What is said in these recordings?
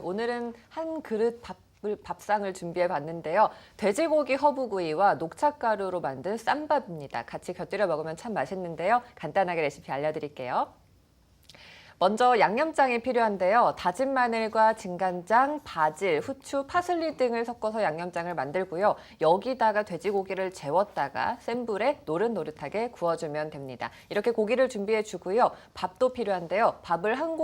오늘은 한 그릇 밥상을 준비해 봤는데요. 돼지고기 허브구이와 녹차가루로 만든 쌈밥입니다. 같이 곁들여 먹으면 참 맛있는데요. 간단하게 레시피 알려드릴게요. 먼저 양념장이 필요한데요. 다진 마늘과 진간장, 바질, 후추, 파슬리 등을 섞어서 양념장을 만들고요. 여기다가 돼지고기를 재웠다가 센 불에 노릇노릇하게 구워주면 됩니다. 이렇게 고기를 준비해 주고요. 밥도 필요한데요. 밥을 한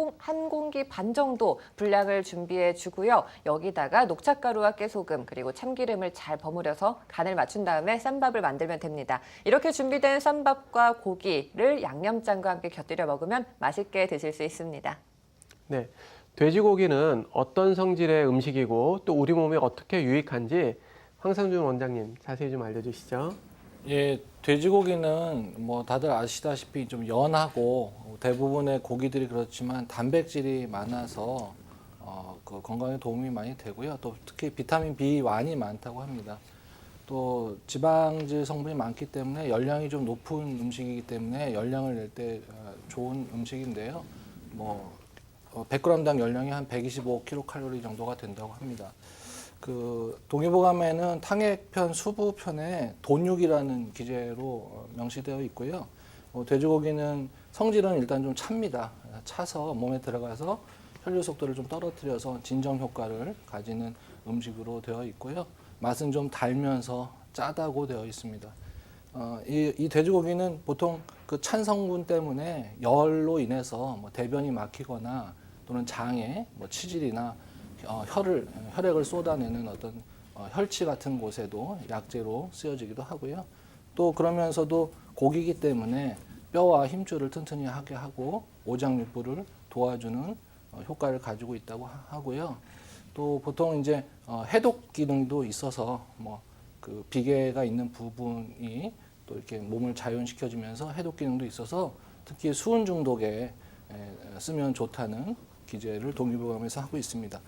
공기 반 정도 분량을 준비해 주고요. 여기다가 녹차가루와 깨소금 그리고 참기름을 잘 버무려서 간을 맞춘 다음에 쌈밥을 만들면 됩니다. 이렇게 준비된 쌈밥과 고기를 양념장과 함께 곁들여 먹으면 맛있게 드실 수 있습니다. 네, 돼지고기는 어떤 성질의 음식이고 또 우리 몸에 어떻게 유익한지 황상준 원장님 자세히 좀 알려주시죠. 예, 돼지고기는 뭐 다들 아시다시피 좀 연하고 대부분의 고기들이 그렇지만 단백질이 많아서 그 건강에 도움이 많이 되고요. 또 특히 비타민 B1이 많다고 합니다. 또 지방질 성분이 많기 때문에 열량이 좀 높은 음식이기 때문에 열량을 낼 때 좋은 음식인데요. 뭐 100g당 열량이 한 125kcal 정도가 된다고 합니다. 그 동의보감에는 탕액편, 수부편에 돈육이라는 기재로 명시되어 있고요. 돼지고기는 성질은 일단 좀 찹니다. 차서 몸에 들어가서 혈류 속도를 좀 떨어뜨려서 진정 효과를 가지는 음식으로 되어 있고요. 맛은 좀 달면서 짜다고 되어 있습니다. 이 돼지고기는 보통 그 찬 성분 때문에 열로 인해서 뭐 대변이 막히거나 또는 장에 뭐 치질이나 혈액을 쏟아내는 어떤 혈치 같은 곳에도 약재로 쓰여지기도 하고요. 또 그러면서도 고기이기 때문에 뼈와 힘줄을 튼튼히 하게 하고 오장육부를 도와주는 효과를 가지고 있다고 하고요. 또 보통 이제 해독 기능도 있어서 뭐 그 비계가 있는 부분이 또 이렇게 몸을 자연시켜주면서 해독 기능도 있어서 특히 수은 중독에 쓰면 좋다는 기재를 동의보감에서 하고 있습니다.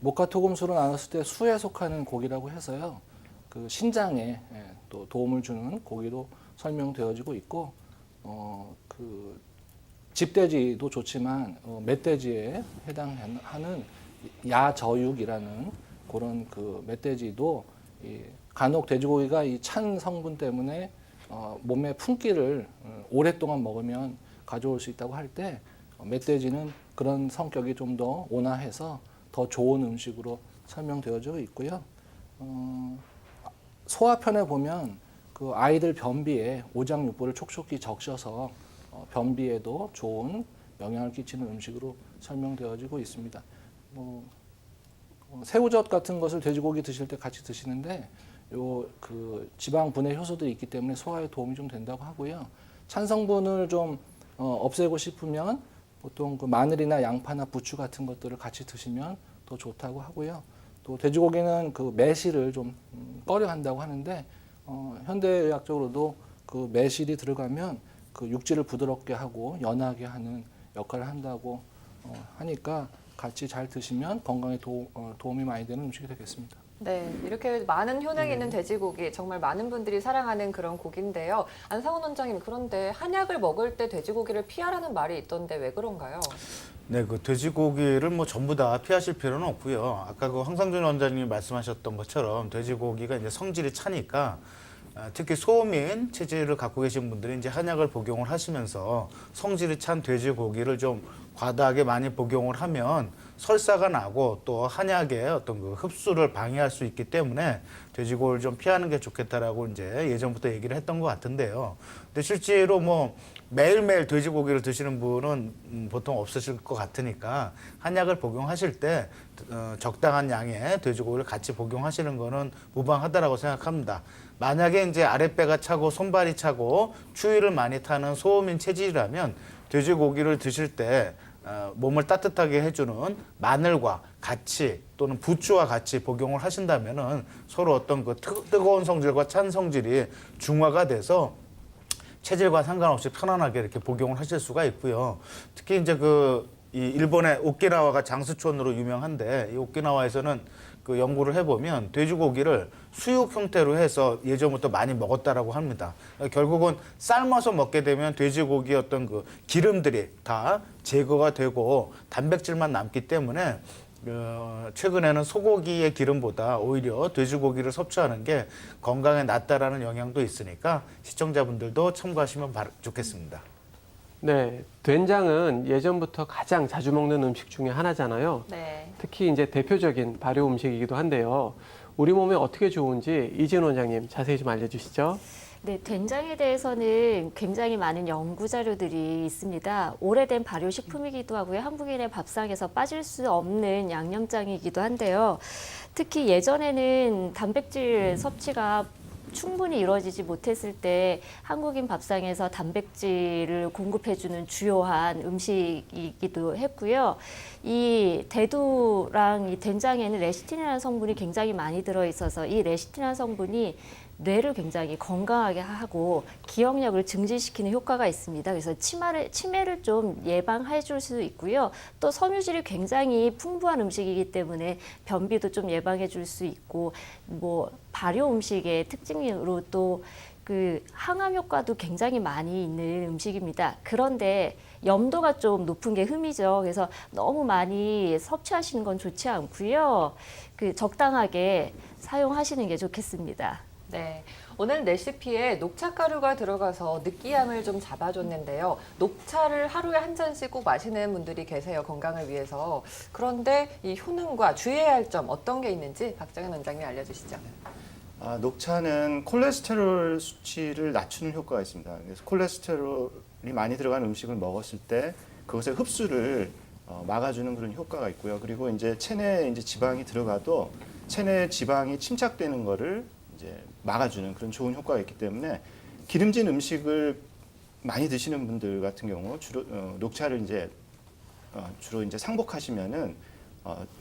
목화토금수로 나눴을 때 수에 속하는 고기라고 해서요. 그 신장에 또 도움을 주는 고기로 설명되어지고 있고 그 집돼지도 좋지만 멧돼지에 해당하는 야저육이라는 그런 그 멧돼지도 간혹 돼지고기가 이 찬 성분 때문에 몸에 품기를 오랫동안 먹으면 가져올 수 있다고 할 때 멧돼지는 그런 성격이 좀 더 온화해서 더 좋은 음식으로 설명되어져 있고요. 소화편에 보면 그 아이들 변비에 오장육부를 촉촉히 적셔서 변비에도 좋은 영향을 끼치는 음식으로 설명되어지고 있습니다. 새우젓 같은 것을 돼지고기 드실 때 같이 드시는데 그 지방 분해 효소들이 있기 때문에 소화에 도움이 좀 된다고 하고요. 찬 성분을 좀 없애고 싶으면 보통 그 마늘이나 양파나 부추 같은 것들을 같이 드시면 더 좋다고 하고요. 또 돼지고기는 그 매실을 좀 꺼려 한다고 하는데 현대의학적으로도 그 매실이 들어가면 그 육질을 부드럽게 하고 연하게 하는 역할을 한다고 하니까 같이 잘 드시면 건강에 도움이 많이 되는 음식이 되겠습니다. 네, 이렇게 많은 효능이 있는 돼지고기, 정말 많은 분들이 사랑하는 그런 고기인데요. 안상훈 원장님, 그런데 한약을 먹을 때 돼지고기를 피하라는 말이 있던데 왜 그런가요? 네, 그 돼지고기를 뭐 전부 다 피하실 필요는 없고요. 아까 그 황상준 원장님이 말씀하셨던 것처럼 돼지고기가 이제 성질이 차니까 특히 소민 체질을 갖고 계신 분들이 이제 한약을 복용을 하시면서 성질이 찬 돼지고기를 좀 과다하게 많이 복용을 하면 설사가 나고 또 한약의 어떤 그 흡수를 방해할 수 있기 때문에 돼지고기를 좀 피하는 게 좋겠다라고 이제 예전부터 얘기를 했던 것 같은데요. 근데 실제로 뭐 매일매일 돼지고기를 드시는 분은 보통 없으실 것 같으니까 한약을 복용하실 때 적당한 양의 돼지고기를 같이 복용하시는 거는 무방하다라고 생각합니다. 만약에 이제 아랫배가 차고 손발이 차고 추위를 많이 타는 소음인 체질이라면 돼지고기를 드실 때 몸을 따뜻하게 해주는 마늘과 같이 또는 부추와 같이 복용을 하신다면은 서로 어떤 그 뜨거운 성질과 찬 성질이 중화가 돼서 체질과 상관없이 편안하게 이렇게 복용을 하실 수가 있고요. 특히 이제 이 일본의 오키나와가 장수촌으로 유명한데 이 오키나와에서는 그 연구를 해보면 돼지고기를 수육 형태로 해서 예전부터 많이 먹었다라고 합니다. 결국은 삶아서 먹게 되면 돼지고기 어떤 그 기름들이 다 제거가 되고 단백질만 남기 때문에 최근에는 소고기의 기름보다 오히려 돼지고기를 섭취하는 게 건강에 낫다라는 영향도 있으니까 시청자분들도 참고하시면 좋겠습니다. 네, 된장은 예전부터 가장 자주 먹는 음식 중에 하나잖아요. 네. 특히 이제 대표적인 발효 음식이기도 한데요. 우리 몸에 어떻게 좋은지 이진 원장님 자세히 좀 알려주시죠. 네, 된장에 대해서는 굉장히 많은 연구 자료들이 있습니다. 오래된 발효식품이기도 하고요. 한국인의 밥상에서 빠질 수 없는 양념장이기도 한데요. 특히 예전에는 단백질 섭취가 충분히 이루어지지 못했을 때 한국인 밥상에서 단백질을 공급해주는 주요한 음식이기도 했고요. 이 대두랑 이 된장에는 레시틴이라는 성분이 굉장히 많이 들어있어서 이 레시틴이라는 성분이 뇌를 굉장히 건강하게 하고 기억력을 증진시키는 효과가 있습니다. 그래서 치매를 좀 예방해 줄 수 있고요. 또 섬유질이 굉장히 풍부한 음식이기 때문에 변비도 좀 예방해 줄 수 있고 뭐 발효 음식의 특징으로 또 그 항암 효과도 굉장히 많이 있는 음식입니다. 그런데 염도가 좀 높은 게 흠이죠. 그래서 너무 많이 섭취하시는 건 좋지 않고요. 그 적당하게 사용하시는 게 좋겠습니다. 네. 오늘 레시피에 녹차가루가 들어가서 느끼함을 좀 잡아줬는데요. 녹차를 하루에 한 잔씩 꼭 마시는 분들이 계세요. 건강을 위해서. 그런데 이 효능과 주의해야 할 점 어떤 게 있는지 박정현 원장님 알려주시죠. 녹차는 콜레스테롤 수치를 낮추는 효과가 있습니다. 그래서 콜레스테롤이 많이 들어간 음식을 먹었을 때 그것의 흡수를 막아주는 그런 효과가 있고요. 그리고 이제 체내에 이제 지방이 들어가도 체내 지방이 침착되는 거를 이제 막아주는 그런 좋은 효과가 있기 때문에 기름진 음식을 많이 드시는 분들 같은 경우 주로 녹차를 이제 주로 이제 상복하시면은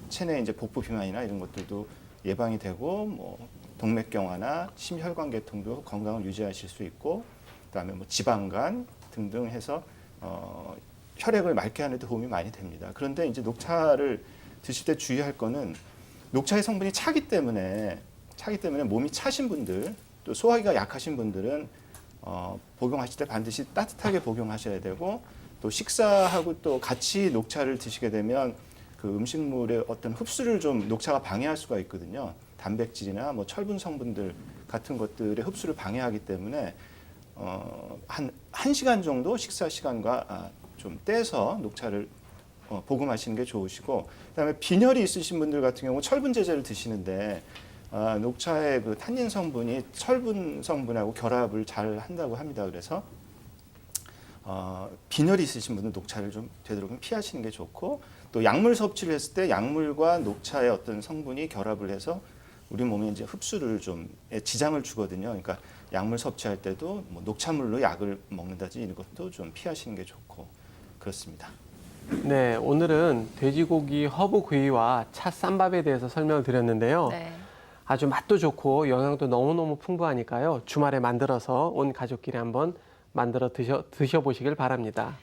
체내 이제 복부 비만이나 이런 것들도 예방이 되고 뭐 동맥경화나 심혈관계통도 건강을 유지하실 수 있고 그다음에 뭐 지방간 등등 해서 혈액을 맑게 하는 데 도움이 많이 됩니다. 그런데 이제 녹차를 드실 때 주의할 거는 녹차의 성분이 차기 때문에 몸이 차신 분들 또 소화기가 약하신 분들은 복용하실 때 반드시 따뜻하게 복용하셔야 되고 또 식사하고 또 같이 녹차를 드시게 되면 그 음식물의 어떤 흡수를 좀 녹차가 방해할 수가 있거든요. 단백질이나 뭐 철분 성분들 같은 것들의 흡수를 방해하기 때문에 한 1시간 정도 식사 시간과 좀 떼서 녹차를 복용하시는 게 좋으시고 그다음에 빈혈이 있으신 분들 같은 경우 철분 제제를 드시는데 녹차의 그 탄닌 성분이 철분 성분하고 결합을 잘 한다고 합니다. 그래서 빈혈이 있으신 분은 녹차를 좀 되도록 피하시는 게 좋고 또 약물 섭취를 했을 때 약물과 녹차의 어떤 성분이 결합을 해서 우리 몸에 이제 흡수를 좀 지장을 주거든요. 그러니까 약물 섭취할 때도 뭐 녹차물로 약을 먹는다든지 이런 것도 좀 피하시는 게 좋고 그렇습니다. 네, 오늘은 돼지고기 허브구이와 차 쌈밥에 대해서 설명을 드렸는데요. 네. 아주 맛도 좋고 영양도 너무너무 풍부하니까요. 주말에 만들어서 온 가족끼리 한번 만들어 드셔보시길 바랍니다.